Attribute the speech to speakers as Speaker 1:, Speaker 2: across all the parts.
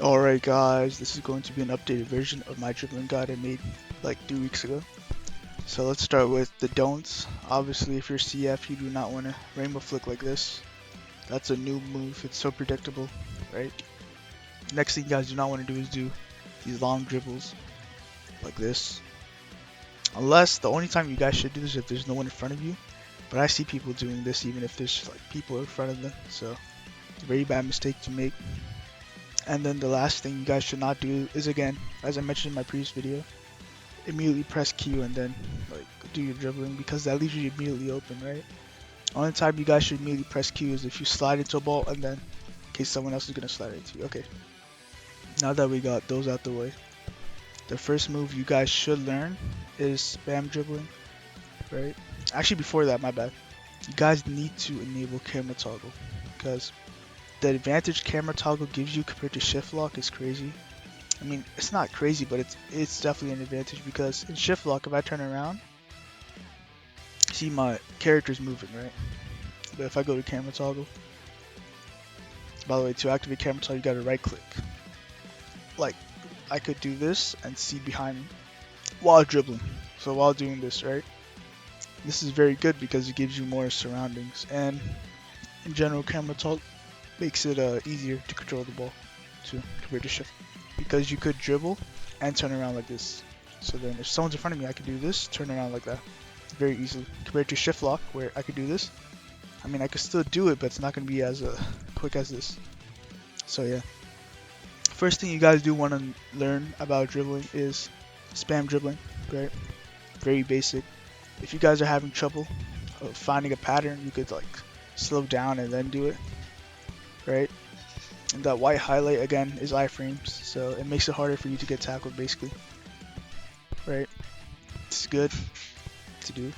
Speaker 1: Alright guys, this is going to be an updated version of my dribbling guide I made like 3 weeks ago. So let's start with the don'ts. Obviously if you're CF you do not want to rainbow flick like this. That's a new move, it's so predictable, right? Next thing you guys do not want to do is do these long dribbles like this. Unless the only time you guys should do this is if there's no one in front of you. But I see people doing this even if there's like people in front of them, so it's a very bad mistake to make. And then the last thing you guys should not do is, again, as I mentioned in my previous video, immediately press Q and then like do your dribbling, because that leaves you immediately open, right? Only time you guys should immediately press Q is if you slide into a ball and then in case someone else is gonna slide into you. Okay. Now that we got those out the way, the first move you guys should learn is spam dribbling, right? Actually, before that, my bad. You guys need to enable camera toggle, because the advantage camera toggle gives you compared to shift lock is crazy. I mean, it's not crazy, but it's definitely an advantage, because in shift lock, if I turn around, see my character's moving, right? But if I go to camera toggle, by the way, to activate camera toggle, you gotta right click. Like, I could do this and see behind me while dribbling. So while doing this, right? This is very good because it gives you more surroundings, and in general, camera toggle makes it easier to control the ball too compared to shift, because you could dribble and turn around like this. So then if someone's in front of me, I could do this, turn around like that very easily, compared to shift lock where I could do this. I mean, I could still do it, but it's not going to be as quick as this. So yeah, first thing you guys do want to learn about dribbling is spam dribbling, right? Very basic. If you guys are having trouble finding a pattern, you could like slow down and then do it, right? And that white highlight again is iframes, so it makes it harder for you to get tackled basically, right? It's good to do,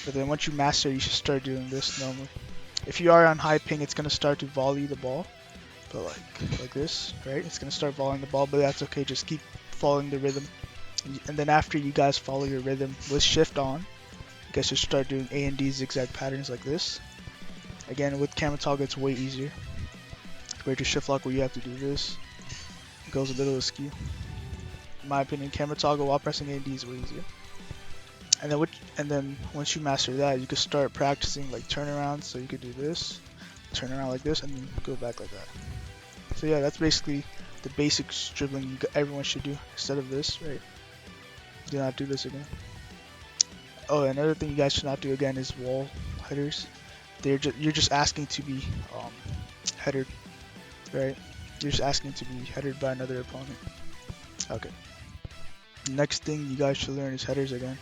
Speaker 1: but then once you master it, you should start doing this normally. If you are on high ping, it's gonna start to volley the ball, but like this, right? It's gonna start volleying the ball, but that's okay. Just keep following the rhythm, and then after you guys follow your rhythm with shift on, you guys should start doing A and D zigzag patterns like this. Again, with camera toggle, it's way easier compared to shift lock where you have to do this. It goes a little askew. In my opinion, camera toggle while pressing A and D is way easier. And then once you master that, you can start practicing like turnarounds. So you could do this, turn around like this, and then go back like that. So yeah, that's basically the basic dribbling everyone should do instead of this, right? Do not do this again. Oh, another thing you guys should not do again is wall headers. You're just asking to be headed, right? You're just asking to be headed by another opponent. Okay. Next thing you guys should learn is headers again.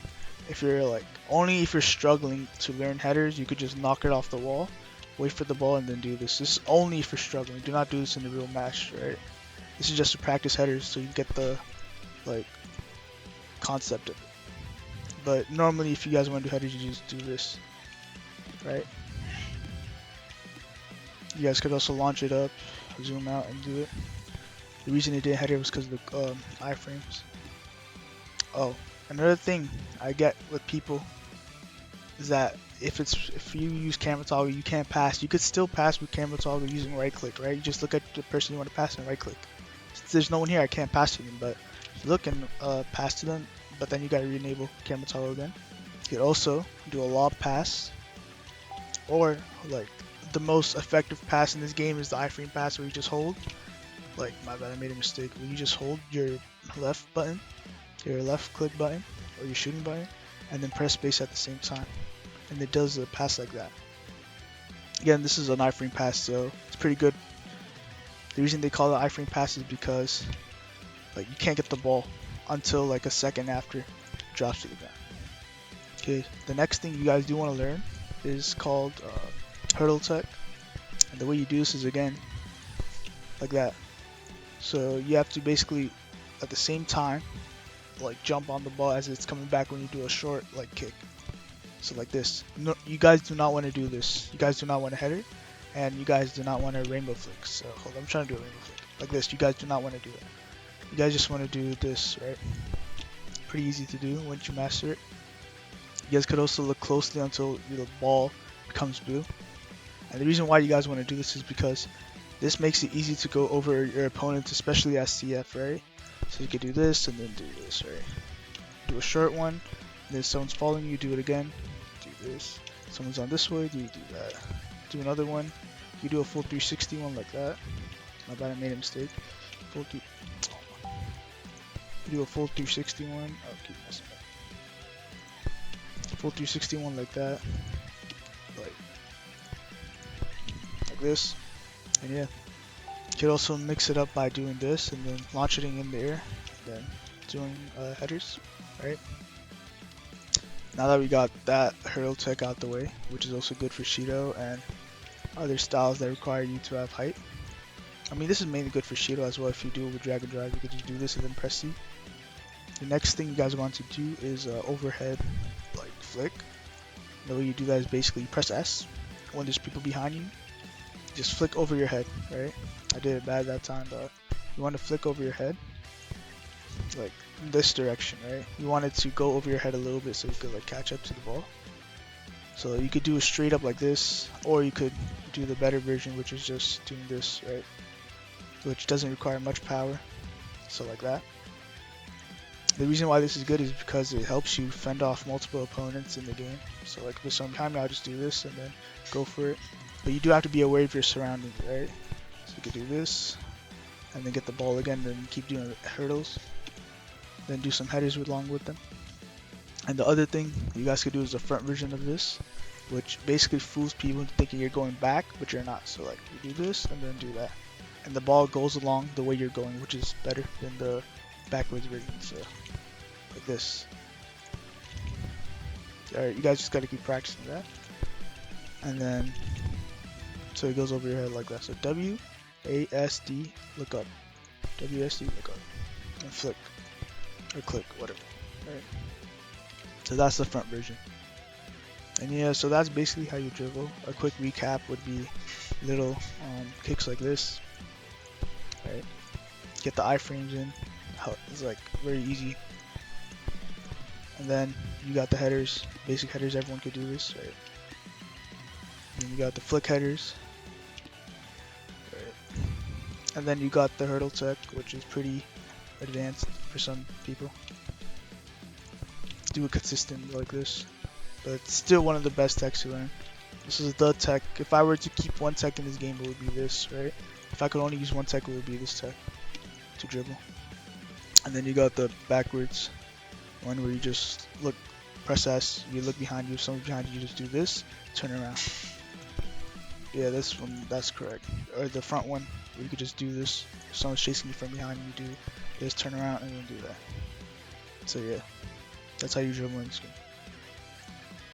Speaker 1: If you're only if you're struggling to learn headers, you could just knock it off the wall, wait for the ball, and then do this. This is only if you're struggling. Do not do this in the real match, right? This is just to practice headers so you get the concept of it. But normally, if you guys want to do headers, you just do this, right? You guys could also launch it up, zoom out, and do it. The reason it didn't header was because of the iframes. Oh, another thing I get with people is that if you use camera toggle, you can't pass. You could still pass with camera toggle using right click, right? You just look at the person you want to pass and right click. Since there's no one here, I can't pass to them, but you look and pass to them. But then you gotta re-enable camera toggle again. You could also do a lob pass, or like the most effective pass in this game is the iframe pass, where you just hold. Like, my bad, I made a mistake. Where you just hold your left button, your left click button, or your shooting button, and then press space at the same time, and it does a pass like that. Again, this is an iframe pass, so it's pretty good. The reason they call it iframe pass is because like you can't get the ball until like a second after it drops to the ground. Okay, the next thing you guys do want to learn is called hurdle tech, and the way you do this is again like that. So you have to basically at the same time like jump on the ball as it's coming back when you do a short like kick. So like this. No, you guys do not want to do this. You guys do not want to header, and you guys do not want to rainbow flick. So hold on, I'm trying to do a rainbow flick like this. You guys do not want to do it. You guys just want to do this, right? Pretty easy to do once you master it. You guys could also look closely until the ball becomes blue. And the reason why you guys want to do this is because This makes it easy to go over your opponents, especially as CF, right? So you could do this and then do this, right? Do a short one, and then someone's following you, do it again, do this. Someone's on this way, do that. Do another one. You do a full 360 one like that. My bad, I made a mistake. Full you do a full 360 one. Oh, keep messing up. Full 360 one like that, like this, and yeah. You could also mix it up by doing this and then launching it in the air, then doing headers, right? Now that we got that hurdle tech out the way, which is also good for Shido and other styles that require you to have height. I mean, this is mainly good for Shido as well. If you do it with drag and drive, you could just do this and then press C. The next thing you guys want to do is overhead like flick. The way you do that is basically press S when there's people behind you. Just flick over your head, right? I did it bad that time, but you want to flick over your head like this direction, right? You want it to go over your head a little bit so you could like catch up to the ball. So you could do it straight up like this, or you could do the better version, which is just doing this, right? Which doesn't require much power, so like that. The reason why this is good is because it helps you fend off multiple opponents in the game. So like with some time, I'll just do this and then go for it. But you do have to be aware of your surroundings, right? So you could do this, and then get the ball again, then keep doing hurdles. Then do some headers along with them. And the other thing you guys could do is the front version of this, which basically fools people into thinking you're going back, but you're not. So like you do this and then do that. And the ball goes along the way you're going, which is better than the backwards version. So like this. Alright, you guys just gotta keep practicing that. And then so it goes over your head like that. So WASD, look up. WSD, look up. And flick. Or click, whatever. Alright. So that's the front version. And yeah, so that's basically how you dribble. A quick recap would be little kicks like this. Right? Get the iframes in. It's like very easy. And then you got the headers, basic headers, everyone could do this, right? And you got the flick headers. Right? And then you got the hurdle tech, which is pretty advanced for some people. Do it consistent like this, but it's still one of the best techs to learn. This is the tech. If I were to keep one tech in this game, it would be this, right? If I could only use one tech, it would be this tech to dribble. And then you got the backwards one where you just look, press S, you look behind you, if someone's behind you, you just do this, turn around. Yeah, this one, that's correct. Or the front one, where you could just do this. If someone's chasing you from behind you, do this, turn around, and then do that. So yeah, that's how you dribble in this game.